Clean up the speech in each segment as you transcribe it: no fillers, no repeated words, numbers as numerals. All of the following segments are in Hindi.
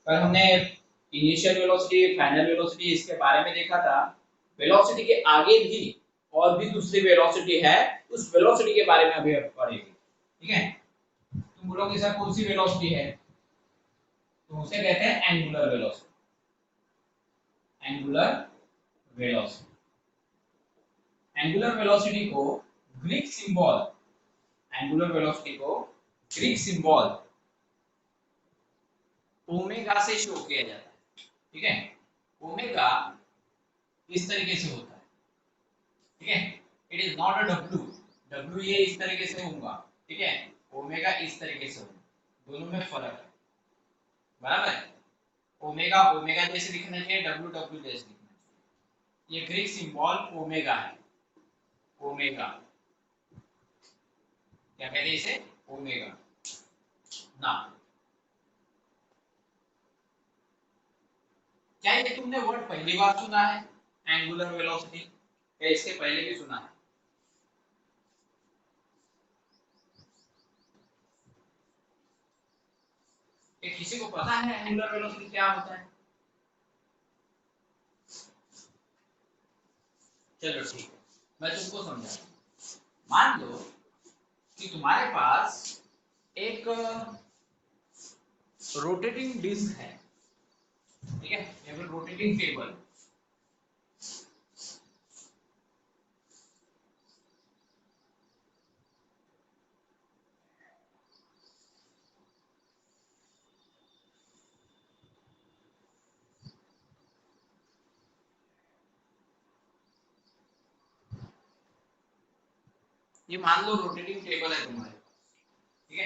कल हमने इनिशियल वेलोसिटी, फाइनल वेलोसिटी इसके बारे में देखा था। वेलोसिटी के आगे भी और भी दूसरी वेलोसिटी है, उस वेलोसिटी के बारे में अभी पढ़ेंगे। ठीक है, तुम बोलोगे सर कौन सी वेलोसिटी है, तो उसे कहते हैं angular velocity. Angular velocity, angular velocity को ग्रीक सिंबल, एंगुलर वेलोसिटी को ग्रीक सिंबल ओमेगा से शो किया जाता है। ठीक है, ओमेगा इस तरीके से होता है। ठीक है, it is not a W, W ये इस तरीके से होगा। ठीक है, ओमेगा इस तरीके से होगा, दोनों में फर्क है। बराबर है, ओमेगा ओमेगा जैसे लिखना चाहिए, डब्ल्यू डब्ल्यू जैसे लिखना चाहिए। ये ग्रीक सिंबल ओमेगा है, ओमेगा क्या कहते हैं इसे, ओमेगा ना। क्या ये तुमने वर्ड पहली बार सुना है, एंगुलर वेलोसिटी, या इसके पहले भी सुना है? ये किसी को पता है एंगुलर वेलोसिटी क्या होता है? चलो ठीक है, मैं तुमको समझाता। मान लो कि तुम्हारे पास एक रोटेटिंग डिस्क है। ठीक है, या फिर रोटेटिंग टेबल। ये मान लो रोटेटिंग टेबल है तुम्हारे पास। ठीक है,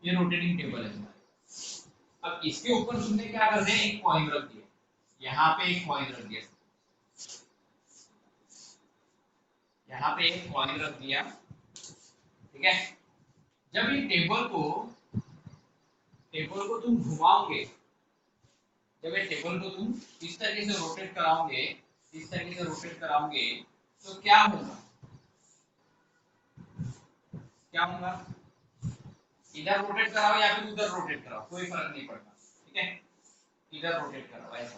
ये रोटेटिंग टेबल है तुम्हारे। अब इसके ऊपर तुमने क्या कर दिया, एक कॉइन रख दिया, यहाँ पे एक कॉइन रख दिया, यहाँ पे एक कॉइन रख दिया। ठीक है, जब ये टेबल को तुम घुमाओगे, जब ये टेबल को तुम इस तरीके से रोटेट कराओगे, इस तरीके से रोटेट कराओगे, तो क्या होगा, क्या होगा? इधर रोटेट कराओ या फिर उधर रोटेट कराओ, कोई फर्क नहीं पड़ता। ठीक है, इधर रोटेट कराओ, ऐसा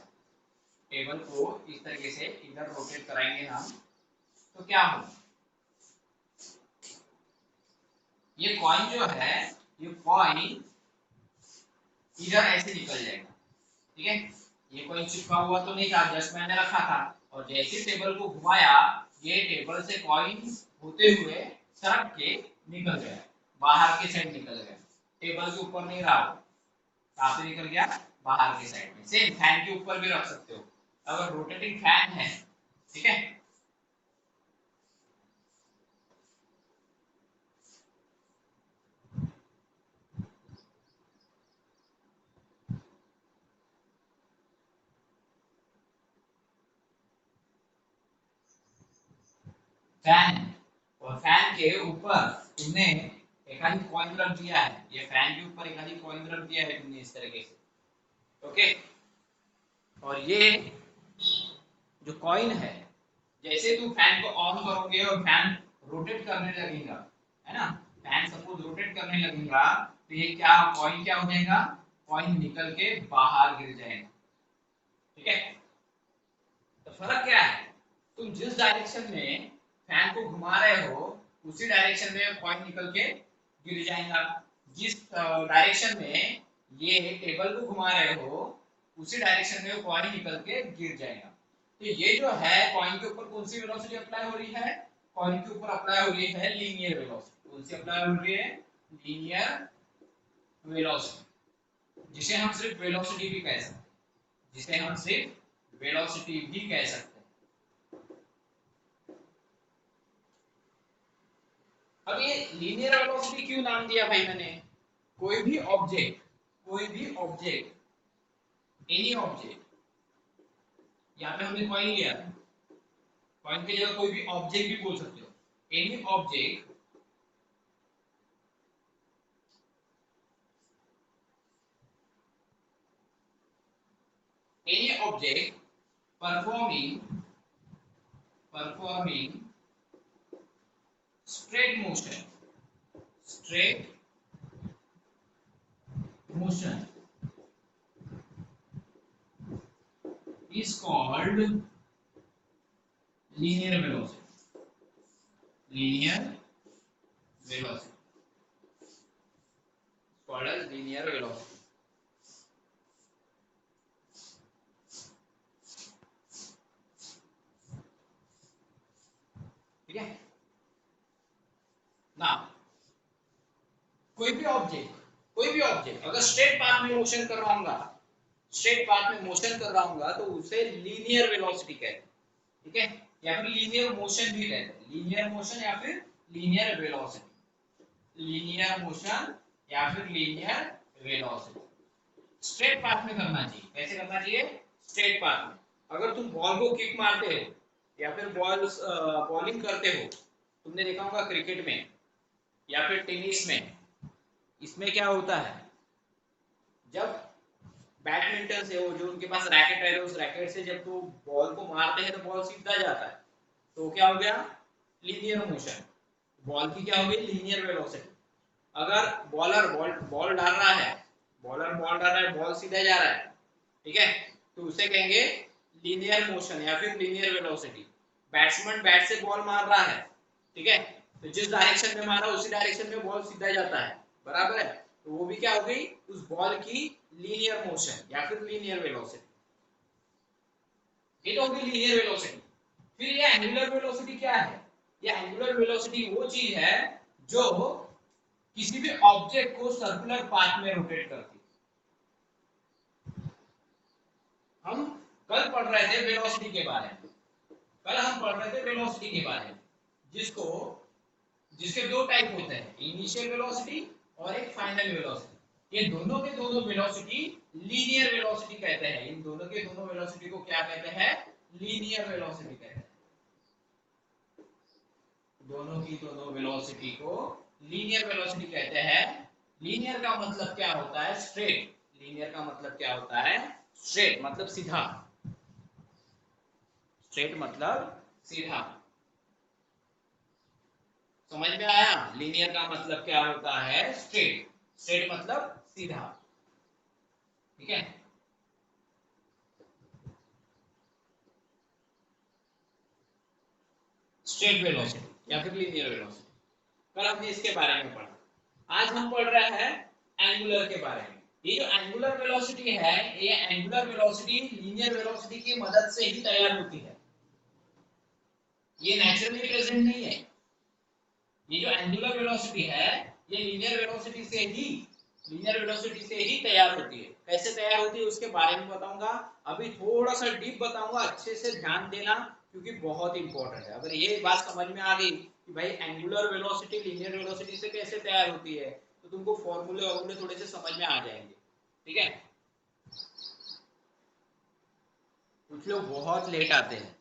टेबल को इस तरीके से इधर रोटेट कराएंगे हम, तो क्या होगा, ये कॉइन जो है, ये कॉइन इधर ऐसे निकल जाएगा। ठीक है, ये कॉइन चिपका हुआ तो नहीं था, जस्ट मैंने रखा था, और जैसे टेबल को घुमाया, ये टेबल से कॉइन होते हुए सरक के निकल गया, बाहर के साइड निकल गया, टेबल के ऊपर नहीं रहा। कहाँ पे निकल गया, बाहर के साइड में। सेम फैन के ऊपर भी रख सकते हो, अगर रोटेटिंग फैन है। ठीक है, फैन, और फैन के ऊपर तुमने एक आधी कॉइन रख दिया है, ये फैन के ऊपर एक आधी कॉइन रख दिया है तुमने इस तरीके से। ओके, और ये जो कॉइन है, जैसे तुम फैन को ऑन करोगे और फैन रोटेट करने लगेगा, है ना, फैन सपोज रोटेट करने लगेगा, तो ये क्या, कॉइन क्या हो जाएगा, कॉइन निकल के बाहर गिर जाएगा। ठीक है, तो फर्क क्या है, तुम जिस डायरेक्शन में फैन को घुमा रहे हो, उसी डायरेक्शन में कॉइन निकल के गिर जाएगा। जिस डायरेक्शन में ये टेबल को घुमा रहे हो, उसी डायरेक्शन में कॉइन निकल के गिर जाएगा। तो ये जो है, कॉइन के ऊपर कौन सी वेलोसिटी अप्लाई हो रही है, कॉइन के ऊपर अप्लाई हो रही है लीनियर वेलोसिटी। कौन सी अप्लाई हो रही है, लीनियर वेलोसिटी, जिसे हम सिर्फ वेलोसिटी भी कह सकते हैं, जिसे हम सिर्फ वेलोसिटी भी कह सकते हैं। अब ये लीनियर वेलोसिटी क्यों नाम दिया भाई मैंने, कोई भी ऑब्जेक्ट, कोई भी ऑब्जेक्ट, एनी ऑब्जेक्ट, यहाँ पे हमने कॉइन लिया, कॉइन की जगह कोई भी ऑब्जेक्ट भी बोल सकते हो, any object, any object performing straight motion, straight motion is called linear velocity. Linear velocity called as linear velocity. ठीक है ना। कोई भी ऑब्जेक्ट अगर स्ट्रेट पाथ में मोशन कर रहा हूँ, स्ट्रेट पाथ में मोशन कर रहा हूँ तो उसे लीनियर वेलोसिटी कहते हैं। ठीक है, या फिर लीनियर मोशन भी कहते हैं। लीनियर मोशन या फिर लीनियर वेलोसिटी। लीनियर मोशन या फिर लीनियर वेलोसिटी स्ट्रेट पाथ में करना चाहिए। कैसे करना चाहिए? स्ट्रेट पाथ में। अगर तुम बॉल को किक मारते हो या फिर बॉलिंग करते हो, तुमने देखा होगा क्रिकेट में या फिर टेनिस में, इसमें क्या होता है, जब बैडमिंटन से वो जो उनके पास रैकेट है, उस रैकेट से जब तो बॉल को मारते हैं तो बॉल सीधा जाता है, तो क्या हो गया? Linear motion. बॉल की क्या हो गई? Linear velocity. अगर बॉलर बॉल डाल रहा है, बॉल सीधा जा रहा है, ठीक है, तो उसे कहेंगे लीनियर मोशन या फिर लीनियर वेलोसिटी। बैट्समैन बैट से बॉल मार रहा है, ठीक है, तो जिस डायरेक्शन में मारा उसी डायरेक्शन में बॉल सीधा जाता है, बराबर है, तो वो भी क्या हो गई? उस बॉल की लीनियर मोशन या फिर लीनियर वेलोसिटी। ये तो होगी लीनियर वेलोसिटी। फिर ये एंगुलर वेलोसिटी क्या है? ये एंगुलर वेलोसिटी वो चीज है जो किसी भी ऑब्जेक्ट को सर्कुलर पाथ में रोटेट करती है। हम कल पढ़ रहे थे वेलोसिटी के बारे में, के बारे में, जिसके दो टाइप होते हैं, इनिशियल वेलोसिटी और एक फाइनल वेलोसिटी। ये दोनों के दोनों वेलोसिटी लीनियर वेलोसिटी कहते हैं। इन दोनों के दोनों वेलोसिटी को क्या कहते हैं? लीनियर वेलोसिटी कहते हैं। दोनों की दोनों वेलोसिटी को लीनियर वेलोसिटी कहते हैं। लीनियर का मतलब क्या होता है? स्ट्रेट। लीनियर का मतलब क्या होता है? स्ट्रेट मतलब सीधा। स्ट्रेट मतलब सीधा। समझ में आया? लीनियर का मतलब क्या होता है? स्ट्रेट। स्ट्रेट मतलब सीधा। ठीक है, स्ट्रेट वेलोसिटी या फिर लीनियर वेलोसिटी। कल हमने इसके बारे में पढ़ा। आज हम पढ़ रहे हैं एंगुलर के बारे में। ये जो एंगुलर वेलोसिटी है, ये एंगुलर वेलोसिटी लीनियर वेलोसिटी की मदद से ही तैयार होती है। ये नेचुरली प्रेजेंट नहीं है। ये जो एंगुलर वेलोसिटी है, ये लीनियर वेलोसिटी से ही तैयार होती है। कैसे तैयार होती है उसके बारे में बताऊंगा। अभी थोड़ा सा डीप बताऊंगा, अच्छे से ध्यान देना क्योंकि बहुत इंपॉर्टेंट है। अगर ये बात समझ में आ गई कि भाई एंगुलर वेलोसिटी लीनियर वेलोसिटी से कैसे तैयार होती है, तो तुमको फॉर्मूले थोड़े से समझ में आ जाएंगे। ठीक है, कुछ लोग बहुत लेट आते हैं।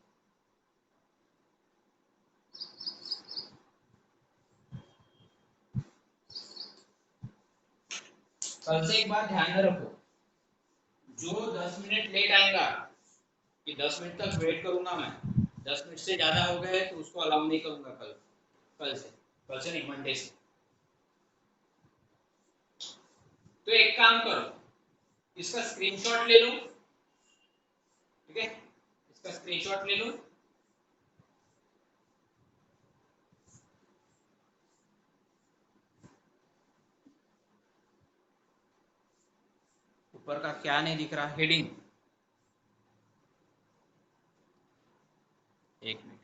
कल से एक बात ध्यान में रखो, जो 10 मिनट लेट आएगा कि 10 मिनट तक वेट करूंगा मैं, 10 मिनट से ज्यादा हो गए तो उसको अलाउ नहीं करूंगा कल से नहीं, मंडे से। तो एक काम करो, इसका स्क्रीनशॉट ले लो। ठीक है, इसका स्क्रीनशॉट ले लो। ऊपर का क्या नहीं दिख रहा? हेडिंग। एक मिनट,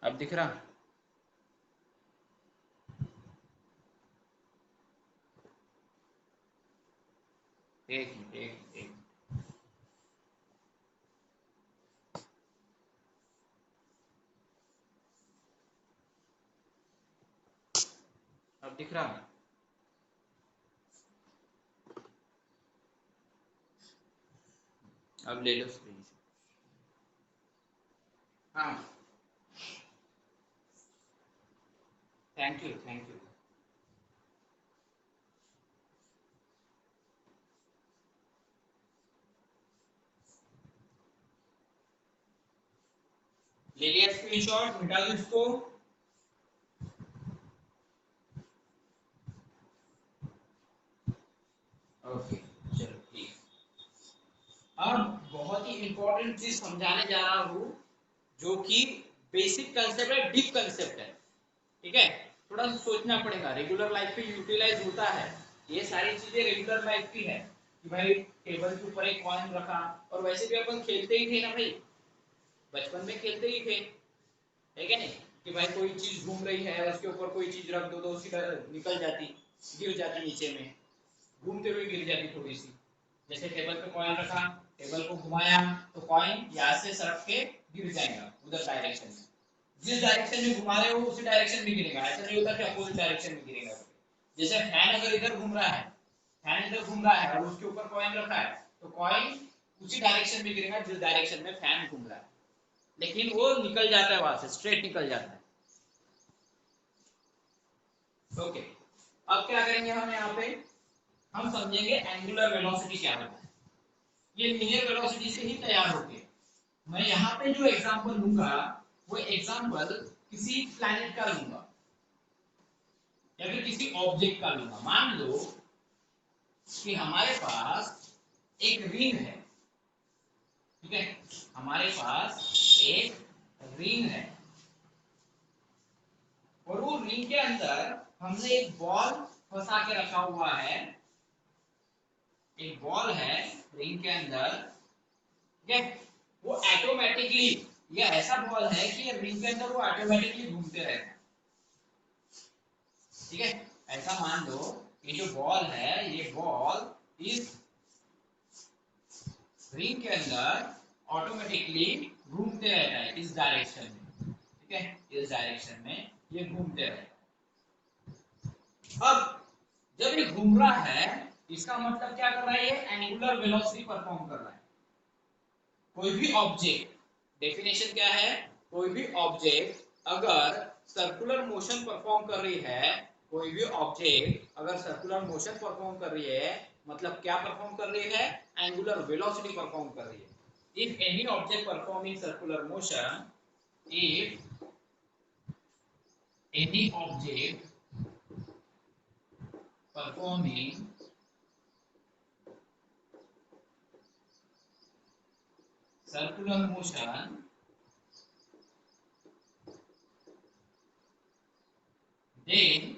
अब दिख रहा? एक मिनट, एक अब दिख रहा? अब ले लो स्क्रीनशॉट। हाँ, थैंक यू। ले लिया स्क्रीनशॉट, मिटा दो इसको। ओके चलो ठीक। अब बहुत ही इंपॉर्टेंट चीज समझाने जा रहा हूँ, जो कि बेसिक कंसेप्ट है, डीप कंसेप्ट है, ठीक है। थोड़ा सा सोचना पड़ेगा, रेगुलर लाइफ पे यूटिलाइज होता है, ये सारी चीजें रेगुलर लाइफ की है कि भाई टेबल के ऊपर एक कॉइन रखा, और वैसे भी अपन खेलते ही थे ना भाई, बचपन में खेलते ही थे, है क्या नहीं, कि भाई कोई चीज घूम रही है, उसके ऊपर कोई चीज रख दो तो उसी का निकल जाती, गिर जाती नीचे में, घूमते हुए गिर जाती थोड़ी सी। जैसे टेबल पे कॉइन रखा, टेबल को घुमाया तो कॉइन यहाँ से सरक के गिर जाएगा उधर डायरेक्शन में, जिस डायरेक्शन में घुमा रहे हो उसी डायरेक्शन में गिरेगा, ऐसा नहीं होता कि अपोजिट डायरेक्शन में गिरेगा। जैसे फैन अगर इधर घूम रहा है, फैन इधर घूम रहा है और उसके ऊपर कॉइन रखा है, तो कॉइन उसी डायरेक्शन में गिरेगा जिस डायरेक्शन में फैन घूम रहा है, लेकिन वो निकल जाता है वहां से, स्ट्रेट निकल जाता है। ओके, अब क्या करेंगे हम यहाँ पे, हम समझेंगे एंगुलर वेलोसिटी क्या होता है। ये लीनियर वेलोसिटी से ही तैयार होती है। मैं यहाँ पे जो एग्जांपल लूंगा, वो एग्जांपल किसी प्लैनेट का लूंगा या फिर किसी ऑब्जेक्ट का लूंगा। मान लो कि हमारे पास एक रिंग है, ठीक है, हमारे पास एक रिंग है, और वो रिंग के अंदर हमने एक बॉल फंसा के रखा हुआ है, एक बॉल है रिंग के अंदर, ठीक है। वो ऑटोमेटिकली, ये ऐसा बॉल है कि ये रिंग के अंदर वो ऑटोमेटिकली घूमते रहते हैं, ठीक है। ऐसा मान लो ये जो बॉल है, ये बॉल इस रिंग के अंदर ऑटोमेटिकली घूमते रहता है इस डायरेक्शन में, ठीक है, इस डायरेक्शन में ये घूमते रहता है। अब जब ये घूम रहा है, इसका मतलब क्या कर रहा है, ये एंगुलर वेलोसिटी परफॉर्म कर रहा है। कोई भी ऑब्जेक्ट, डेफिनेशन क्या है, कोई भी ऑब्जेक्ट अगर सर्कुलर मोशन परफॉर्म कर रही है, कोई भी ऑब्जेक्ट अगर सर्कुलर मोशन परफॉर्म कर रही है, मतलब क्या परफॉर्म कर रही है, एंगुलर वेलोसिटी परफॉर्म कर रही है। If any object performing circular motion, if any object performing circular motion, then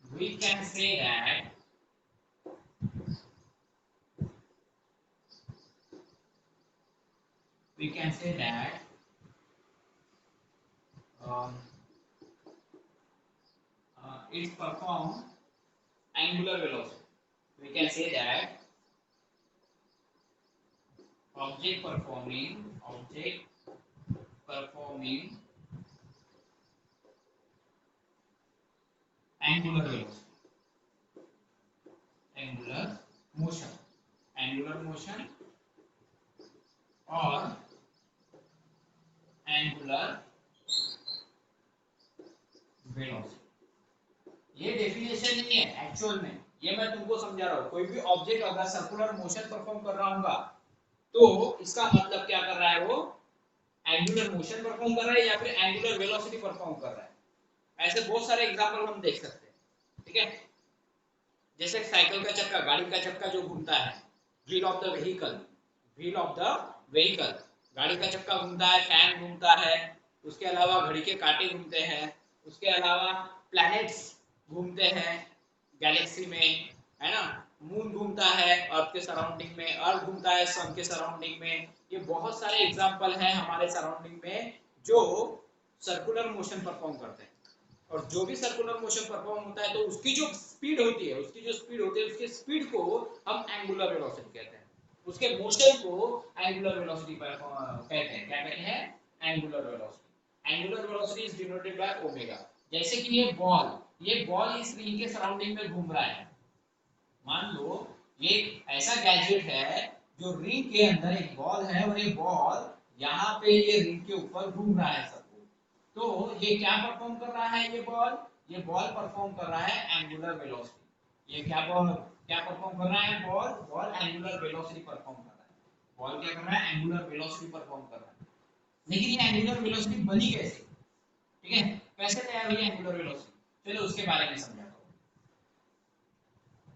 we can say that um, it perform angular velocity. We can say that object performing angular velocity, angular motion or angular velocity। ये डेफिनेशन नहीं है एक्चुअल में, ये मैं तुमको समझा रहा हूँ। कोई भी ऑब्जेक्ट अगर सर्कुलर मोशन परफॉर्म कर रहा होगा, तो इसका मतलब क्या कर रहा है, वो एंगुलर मोशन परफॉर्म कर रहा है या फिर एंगुलर वेलोसिटी परफॉर्म कर रहा है। ऐसे बहुत सारे एग्जांपल हम देख सकते हैं, ठीक है। जैसे साइकिल का चक्का, गाड़ी का चक्का जो घूमता है, व्हील ऑफ द व्हीकल, गाड़ी का चक्का घूमता है, फैन घूमता है, उसके अलावा घड़ी के कांटे घूमते हैं, उसके अलावा प्लैनेट्स घूमते हैं गैलेक्सी में, है ना, मून घूमता है अर्थ के सराउंडिंग में, अर्थ घूमता है सन के सराउंडिंग में। ये बहुत सारे एग्जांपल हैं हमारे सराउंडिंग में जो सर्कुलर मोशन परफॉर्म करते हैं। और जो भी सर्कुलर मोशन परफॉर्म होता है, तो उसकी जो स्पीड होती है, उसकी स्पीड को हम एंगुलर वेलोसिटी कहते हैं, उसके मोशन को एंगुलर वेलोसिटी कहते हैं। क्या कहते हैं, angular velocity. Angular velocity is denoted by omega. जैसे कि ये बॉल इस रिंग के सराउंडिंग में घूम रहा है। मान लो ये ऐसा गैजेट है जो रिंग के अंदर एक बॉल है, और ये बॉल यहाँ पे ये रिंग के ऊपर घूम रहा है सबको। तो ये क्या परफॉर्म कर रहा है, ये बॉल परफॉर्म कर रहा है एंगुलर वेलोसिटी। ये क्या परफॉर्म कर रहा है, बॉल एंगुलर वेलोसिटी परफॉर्म कर रहा है। बॉल क्या कर रहा है, एंगुलर वेलोसिटी परफॉर्म कर रहा है। लेकिन ये एंगुलर वेलोसिटी बनी कैसे, ठीक है, कैसे तैयार हुई एंगुलर वेलोसिटी, चलो उसके बारे में समझाता हूँ।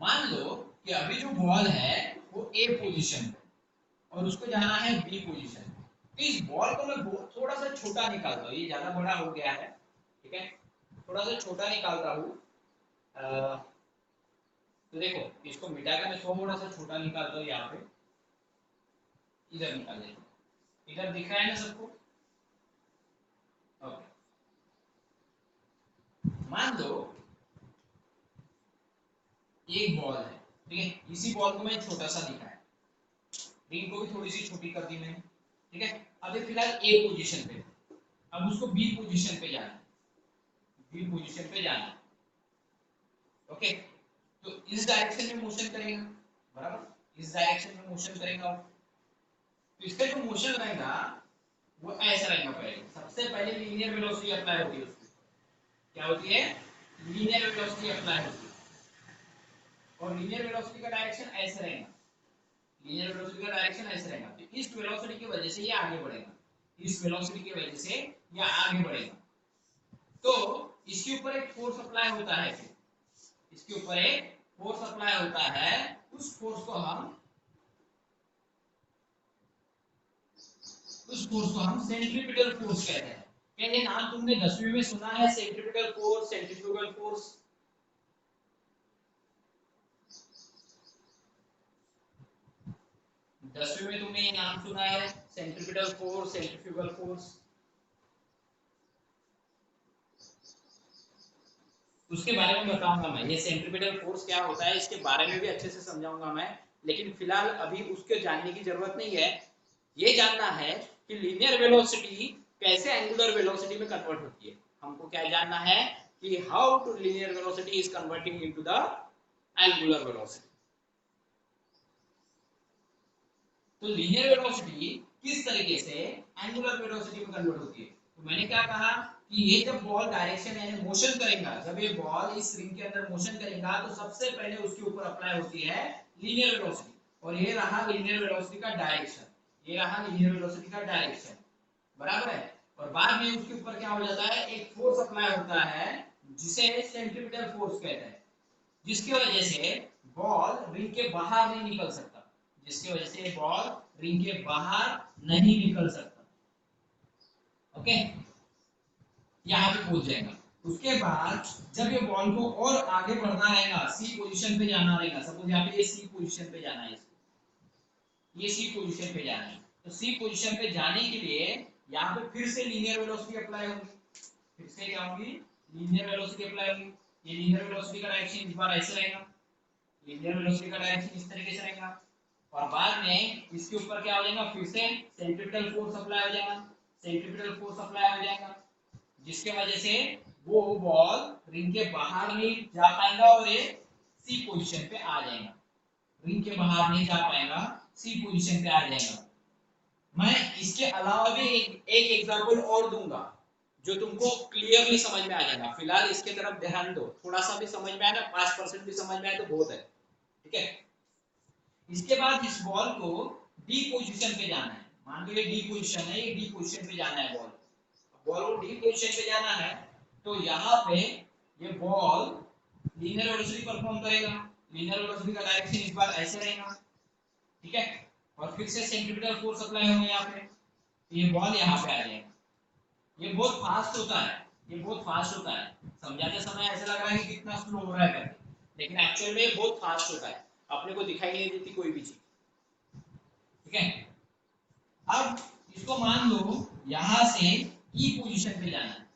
मान लो कि अभी जो बॉल है वो ए पोजीशन पे और उसको जाना है बी पोजीशन पे, तो इस बॉल को मैं थोड़ा सा छोटा निकालता हूँ, ये ज्यादा बड़ा हो गया है, ठीक है, थोड़ा सा छोटा निकाल रहा हूँ। तो देखो इसको मिटा के मैं थोड़ा सा छोटा निकालता हूँ, यहाँ पे इधर निकाल देता हूँ, इधर दिख रहा है ना सबको, ओके। मान लो एक बॉल है, ठीक है, इसी बॉल को मैं छोटा सा दिखाया, रिंग को भी थोड़ी सी छोटी कर दी मैंने, ठीक है, अभी फिलहाल ए पोजीशन पे, अब उसको बी पोजीशन पे जाना है, बी पोजीशन पे जाना है, ओके, तो इस डायरेक्शन में मोशन करेगा, बराबर, इस डायरेक्शन में मोशन करेगा, तो इसका जो मोशन रहेगा वो ऐसा रहेगा, पहले सबसे पहले लीनियर वेलोसिटी अप्लाई होती है उसकी, क्या होती है, लीनियर वेलोसिटी अप्लाई होती है, और लीनियर वेलोसिटी का डायरेक्शन ऐसे रहेगा, लीनियर वेलोसिटी का डायरेक्शन ऐसे रहेगा, तो इस वेलोसिटी की वजह से ये आगे बढ़ेगा, इस वेलोसिटी की वजह से ये आगे बढ़ेगा, तो इसके ऊपर एक फोर्स अप्लाई होता है, इसके ऊपर एक फोर्स अप्लाई होता है, उस फोर्स को हम सेंट्रीपिटल फोर्स कहते हैं। क्या ये नाम तुमने 10वीं में सुना है, सेंट्रीपिटल फोर्स, सेंट्रीफ्यूगल फोर्स? 10वीं में तुमने ये नाम सुना है, सेंट्रीपिटल फोर्स, सेंट्रीफ्यूगल फोर्स? उसके बारे में बताऊंगा मैं, ये सेंट्रीपिटल फोर्स क्या होता है इसके बारे में भी अच्छे से समझाऊंगा मैं, लेकिन फिलहाल अभी उसके जानने की जरूरत नहीं है, ये जानना है कि लीनियर वेलोसिटी कैसे एंगुलर वेलोसिटी में कन्वर्ट होती है, हमको क्या जानना है कि how to linear velocity is converting into the angular velocity. तो लीनियर वेलोसिटी किस तरीके से एंगुलर वेलोसिटी में कन्वर्ट होती है, तो मैंने क्या कहा कि ये जब बॉल डायरेक्शन यानी मोशन करेगा, जब ये बॉल इस रिंग के अंदर मोशन करेगा तो सबसे पहले उसके ऊपर अप्लाई होती है लीनियर वेलोसिटी, और ये रहा लीनियर वेलोसिटी का डायरेक्शन, ये रहा लीनियर वेलोसिटी का डायरेक्शन, बराबर है, और बाद में उसके ऊपर क्या हो जाता है, एक फोर्स अप्लाई होता है जिसे सेंट्रीपिटल फोर्स कहते हैं, जिसकी वजह से बॉल रिंग के बाहर नहीं निकल सकता, जिसकी वजह से बॉल रिंग के बाहर नहीं निकल सकता, ओके, यहाँ पे पहुंच जाएगा। उसके बाद जब ये बॉल को और आगे बढ़ना रहेगा, सी पोजीशन पे जाना रहेगा, सपोज यहाँ पे ये सी पोजीशन पे जाना है, ये सी पोजीशन पे जाना है, तो सी पोजीशन पे जाने के लिए यहाँ पे फिर से लीनियर वेलोसिटी अप्लाई होगी, फिर से क्या होगी, लीनियर वेलोसिटी अप्लाई होगी, ये लीनियर वेलोसिटी का डायरेक्शन इस बार ऐसे रहेगा, लीनियर वेलोसिटी का डायरेक्शन इस तरीके से रहेगा, और बाद में इसके ऊपर क्या हो जाएगा, फिर से सेंट्रीपिटल फोर्स अप्लाई हो जाएगा, सेंट्रीपिटल फोर्स अप्लाई हो जाएगा, जिसके वजह से वो बॉल रिंग के बाहर नहीं जा पाएगा और ये सी पोजीशन पे आ जाएगा, रिंग के बाहर नहीं जा पाएगा, सी पोजीशन पे आ जाएगा। मैं इसके अलावा भी एक एग्जांपल और दूंगा जो तुमको क्लियरली समझ में आ जाएगा, फिलहाल इसके तरफ ध्यान दो, थोड़ा सा भी समझ में आए ना, 5% भी समझ में आए तो बहुत है, ठीक है। इसके बाद इस बॉल को डी पोजीशन पे जाना है, मान लो ये डी पोजीशन है, ये डी पोजीशन पे जाना है, बॉल बॉल को डी पोजीशन पे जाना है, तो यहाँ पे ये बॉल लीनियर वेलोसिटी परफॉर्म करेगा, लीनियर वेलोसिटी का डायरेक्शन इस बार ऐसे रहेगा, ठीक है, और फिर से सेंट्रीपिटल फोर्स अप्लाई होगा यहाँ पे, तो ये बॉल यहाँ पे आ जाएगा, ये बहुत फास्ट होता है, ये बहुत फास्ट होता है, समझाते समय ऐसा लग रहा है कि कितना स्लो हो रहा है करके, लेकिन एक्चुअल में ये बहुत फास्ट होता है, अपने को दिखाई नहीं देती कोई भी चीज, ठीक है। अब इसको मान लो यहां से ई पोजीशन पे जाना है,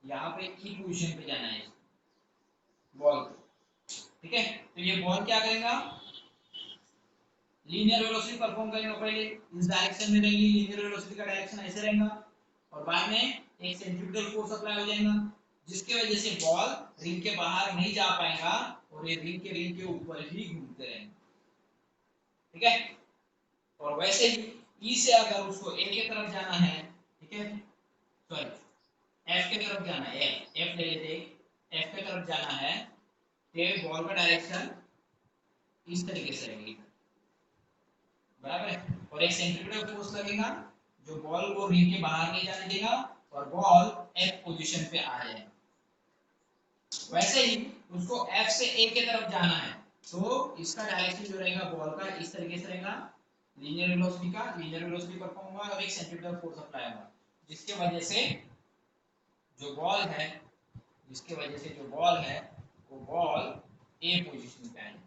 यहाँ पे ई पोजीशन पे जाना है बॉल, ठीक है, तो ये बॉल क्या करेगा, लीनियर वेलोसिटी परफॉर्म करेगा, पहले इस डायरेक्शन में रहेगी, लीनियर वेलोसिटी का डायरेक्शन ऐसे रहेगा, और बाद में एक सेंट्रीपिटल फोर्स अप्लाई हो जाएगा, जिसकी वजह से बॉल रिंग के बाहर नहीं जा पाएगा और ये रिंग के ऊपर ही घूमते रहेंगे, ठीक है, और वैसे ही ई से अगर उसको ए की तरफ जाना है, ठीक है, सॉरी एफ की तरफ जाना है, एफ ले लेते, एफ की तरफ जाना है, तो बॉल का डायरेक्शन इस तरीके से रहेगी, बराबर है, और एक सेंट्रीपिटल फोर्स लगेगा जो बॉल को रिंग के बाहर नहीं जाने देगा और बॉल एफ पोजीशन पे आ जाएगा। वैसे ही उसको एफ से ए की तरफ जाना है तो इसका डायरेक्शन जो रहेगा बॉल का इस तरीके से रहेगा, लीनियर वेलोसिटी परफॉर्म होगा और एक सेंट्रीफ्यूगल फोर्स अप्लाई होगा जिसके वजह से जो बॉल है वो बॉल ए पोजीशन पे आएगा।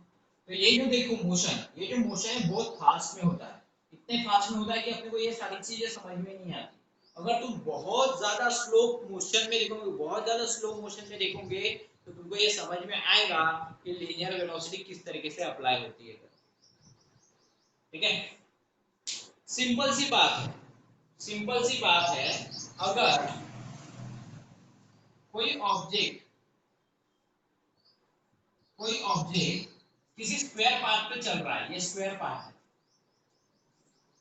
तो ये जो देखो ये जो मोशन है बहुत फास्ट में होता है, इतने फास्ट में होता है कि अपने को ये सारी चीजें समझ में नहीं आती। अगर तुम बहुत ज्यादा स्लो मोशन में देखोगे तो तुमको ये समझ में आएगा कि लीनियर वेलोसिटी किस तरीके से अप्लाई होती है। ठीक है, सिंपल सी बात है अगर कोई ऑब्जेक्ट किसी स्क्वायर पाथ पे चल रहा है, ये स्क्वायर पाथ है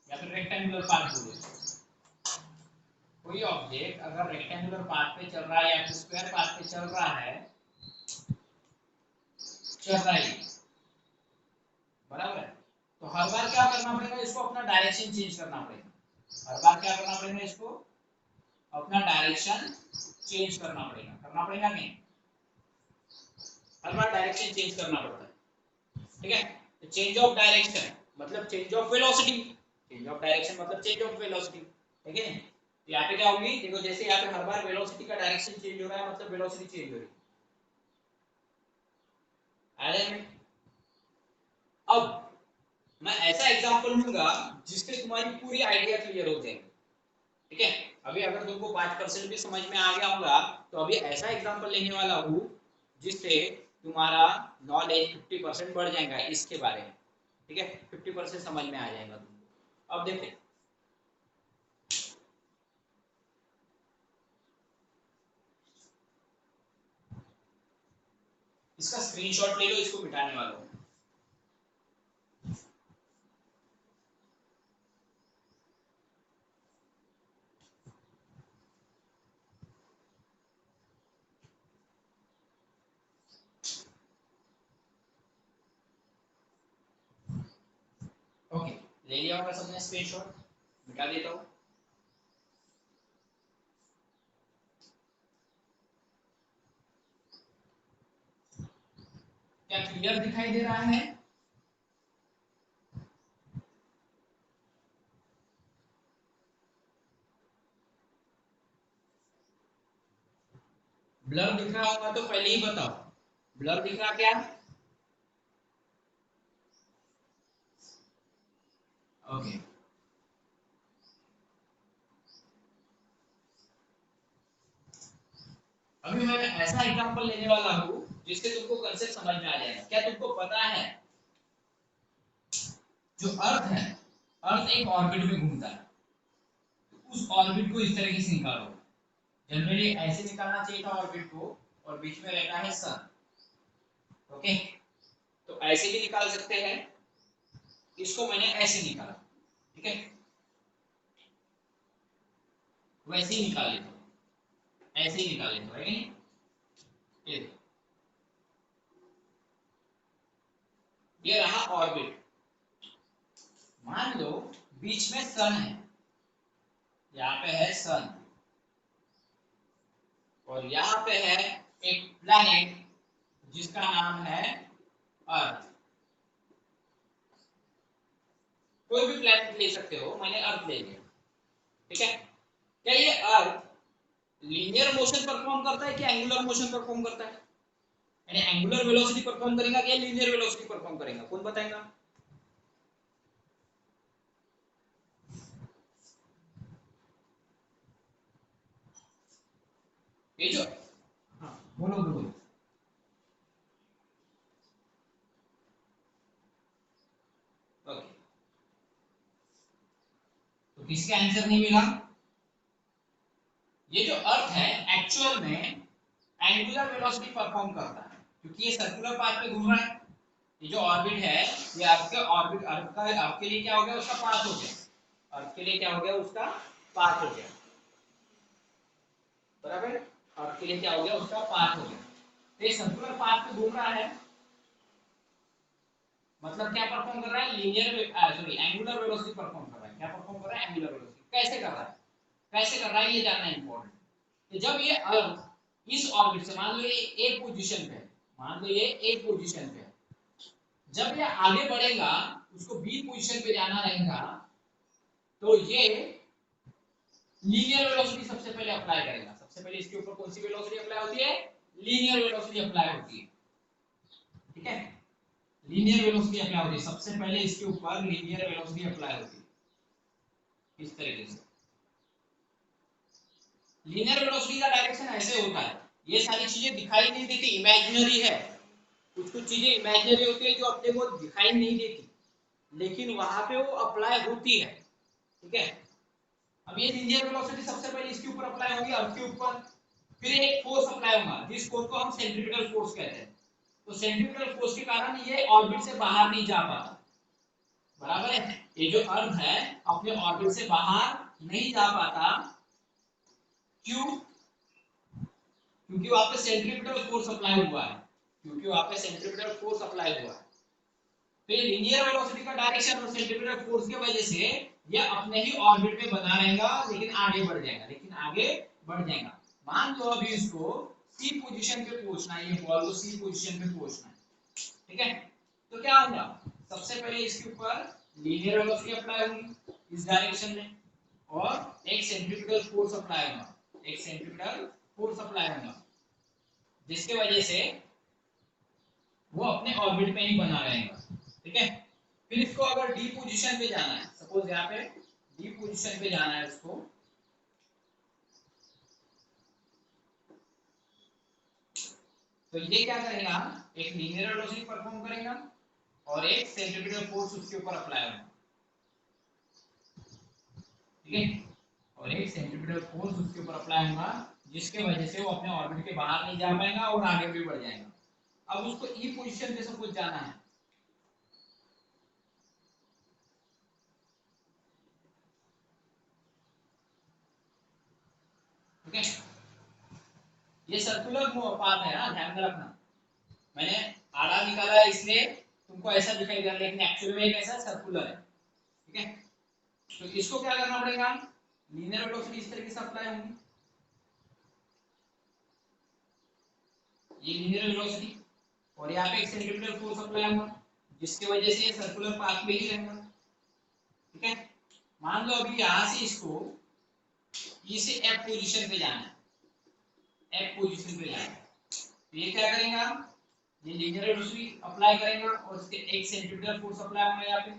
या फिर रेक्टेंगुलर पाथ बोलो, कोई ऑब्जेक्ट अगर रेक्टेंगुलर पाथ पे चल रहा है या फिर स्क्वायर पाथ पे चल रहा है बराबर है, तो हर बार क्या करना पड़ेगा, इसको अपना डायरेक्शन चेंज करना पड़ेगा। करना पड़ेगा नहीं, हर बार डायरेक्शन चेंज करना पड़ता है। ठीक है, तो चेंज ऑफ डायरेक्शन मतलब चेंज ऑफ वेलोसिटी, ठीक है। तो यहाँ पे क्या होगी, देखो जैसे यहाँ पे हर बार वेलोसिटी का डायरेक्शन चेंज हो रहा है मतलब वेलोसिटी चेंज हो रही है। अब मैं ऐसा एग्जांपल लूंगा जिससे तुम्हारी पूरी आइडिया क्लियर हो जाएगी। ठीक है, अभी अगर तुमको 5% भी समझ में आ गया होगा तो अभी ऐसा एग्जांपल लेने वाला हूँ जिससे तुम्हारा नॉलेज 50% बढ़ जाएगा इसके बारे में। ठीक है, 50% समझ में आ जाएगा तुमको। अब देखो इसका स्क्रीनशॉट ले लो, इसको मिटाने वाला हूँ। ओके, ले लिया होगा सबने स्क्रीनशॉट, मिटा देता हूँ। क्या क्लियर दिखाई दे रहा है? ब्लर दिख रहा होगा तो पहले ही बताओ, ब्लर दिख रहा क्या? ओके, अभी मैं ऐसा एग्जांपल लेने वाला हूँ जिससे तुमको कंसेप्ट समझ में आ जाएगा। क्या तुमको पता है जो अर्थ है, अर्थ एक ऑर्बिट में घूमता है, तो उस ऑर्बिट को इस तरीके से निकालो। जनरली ऐसे निकालना चाहिए था ऑर्बिट को, और बीच में रहता है सन। ओके, तो ऐसे भी निकाल सकते हैं, इसको मैंने ऐसे निकाला। ठीक है, वैसे ही निकाल लेता हूँ, ऐसे ही निकाल लेता हूँ, है नहीं? ये रहा ऑर्बिट, मान लो बीच में सन है, यहाँ पे है सन और यहाँ पे है एक प्लैनेट जिसका नाम है अर्थ। कोई भी प्लैनेट ले सकते हो, मैंने अर्थ ले लिया। ठीक है, क्या ये अर्थ लीनियर मोशन परफॉर्म करता है कि एंगुलर मोशन परफॉर्म करता है? यानी एंगुलर वेलोसिटी परफॉर्म करेगा कि लीनियर वेलोसिटी परफॉर्म करेगा, कौन बताएगा? ये जो हाँ बोलो बोलो। ओके, तो किसका आंसर नहीं मिला? ये जो अर्थ है एक्चुअल में एंगुलर वेलोसिटी परफॉर्म करता है क्योंकि ये सर्कुलर पाथ पे घूम रहा है। ये जो ऑर्बिट है ये आपके ऑर्बिट, अर्थ का आपके लिए क्या हो गया, उसका पाथ हो गया, अर्थ के लिए क्या हो गया, उसका पाथ हो गया। बराबर, अर्थ के लिए क्या हो गया, उसका पाथ हो गया। तो ये सर्कुलर पाथ पे घूम रहा है, मतलब क्या परफॉर्म कर रहा है, linear sorry angular velocity perform कर रहा है। क्या परफॉर्म कर रहा है, एंगुलर वेलोसिटी। कैसे कर रहा है, कैसे कर रहा है ये जानना इंपॉर्टेंट। तो जब ये अर्थ इस ऑर्बिट से, मान लो ये ए पोजीशन पे है, मान लो ये ए पोजीशन पे है, जब ये आगे बढ़ेगा उसको बी पोजीशन पे जाना रहेगा, तो ये लीनियर वेलोसिटी सबसे पहले अप्लाई करेगा। सबसे पहले इसके ऊपर कौन सी वेलोसिटी अप्लाई होती है, लीनियर वेलोसिटी अप्लाई होती है, ठीक है, लीनियर वेलोसिटी अप्लाई होती है, सबसे पहले इसके ऊपर लीनियर वेलोसिटी अप्लाई होती है इस तरीके से। लीनियर वेलोसिटी का डायरेक्शन ऐसे होता है, ये सारी चीजें दिखाई नहीं देती, इमेजिनरी है, कुछ कुछ चीजें इमेजिनरी होती है जो अपने को दिखाई नहीं देती, लेकिन वहां पे वो अप्लाई होती है, ठीक है। अब ये लीनियर वेलोसिटी सबसे पहले इसके ऊपर अप्लाई होगी, अर्थ के ऊपर, फिर एक फोर्स अप्लाई होगा जिस फोर्स को हम सेंट्रीपिटल फोर्स कहते हैं। तो सेंट्रीपिटल फोर्स के कारण ये ऑर्बिट से बाहर नहीं जा पाता, बराबर है, ये जो अर्थ है अपने ऑर्बिट से बाहर नहीं जा पाता, क्यों, क्योंकि वहां पे सेंट्रीपिटल फोर्स अप्लाई हुआ है, क्योंकि वहां पे सेंट्रीपिटल फोर्स अप्लाई हुआ है। तो ये लीनियर वेलोसिटी का डायरेक्शन और सेंट्रीपिटल फोर्स की वजह से ये अपने ही ऑर्बिट में बना रहेगा, लेकिन आगे बढ़ जाएगा, लेकिन आगे बढ़ जाएगा। मान लो अभी इसको सी पोजीशन पे पहुंचना है, ये बॉल को सी पोजीशन पे पहुंचना है, ठीक है। तो क्या होगा, सबसे पहले इसके ऊपर लीनियर वेलोसिटी अप्लाई होगी इस डायरेक्शन में, और एक सेंट्रीपिटल फोर्स अप्लाई होगा, एक सेंट्रीपिटल फोर्स अप्लाई होगा, जिसके वजह से वो अपने ऑर्बिट में ही बना रहेगा, ठीक है। फिर इसको अगर डी पोजीशन पे जाना है, सपोज यहाँ पे डी पोजीशन पे जाना है इसको, तो ये क्या करेगा, एक लीनियर वेलोसिटी परफॉर्म करेगा और एक सेंट्रीपिटल फोर्स उसके ऊपर अप्लाई होगा, ठीक है, और एक सेंट्रीपिटल फोर्स उसके ऊपर अप्लाई होगा, जिसके वजह से वो अपने ऑर्बिट के बाहर नहीं जा पाएगा और आगे भी बढ़ जाएगा। अब उसको ई पोजीशन पे सपोज जाना है, ठीक है, ये सर्कुलर पाथ है ना, ध्यान में रखना, मैंने आड़ा निकाला है इसलिए तुमको ऐसा दिखाई दे रहा है, लेकिन एक्चुअल में एक ऐसा सर्कुलर है, ठीक है। तो इसको क्या करना पड़ेगा, लीनियर वेलोसिटी इस तरीके से अप्लाई होगी, ये लीनियर वेलोसिटी, और यहाँ पे एक सेंट्रीपिटल फोर्स अप्लाई होगा, जिसकी वजह से ये सर्कुलर पाथ में ही रहेगा, ठीक है। मान लो अभी यहाँ से इसको ई से एफ पोजीशन पे जाना है, एफ पोजीशन पे जाना है, तो ये क्या करेगा, ये लीनियर वेलोसिटी अप्लाई करेगा और इसके एक सेंट्रीपिटल फोर्स अप्लाई होगा यहाँ पे,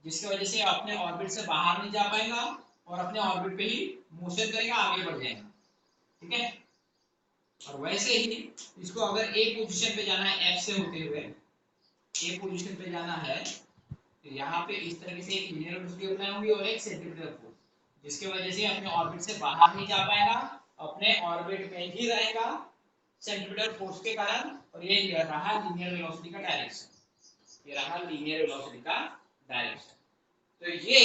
जिसकी वजह से अपने ऑर्बिट से बाहर नहीं जा पाएगा और अपने ऑर्बिट पे ही मोशन करेगा, आगे बढ़ जाएगा, ठीक है। और वैसे ही इसको अगर ए पोजीशन पे जाना है, एफ से होते हुए ए पोजीशन पे जाना है, तो यहाँ पे इस तरह से एक लीनियर वेलोसिटी अप्लाई होगी और एक सेंट्रीपिटल फोर्स, जिसकी वजह से अपने ऑर्बिट से बाहर नहीं जा पाएगा, अपने ऑर्बिट में ही रहेगा सेंट्रीपिटल फोर्स के कारण, और ये रहा लीनियर वेलोसिटी का डायरेक्शन, ये रहा लीनियर वेलोसिटी का डायरेक्शन। तो ये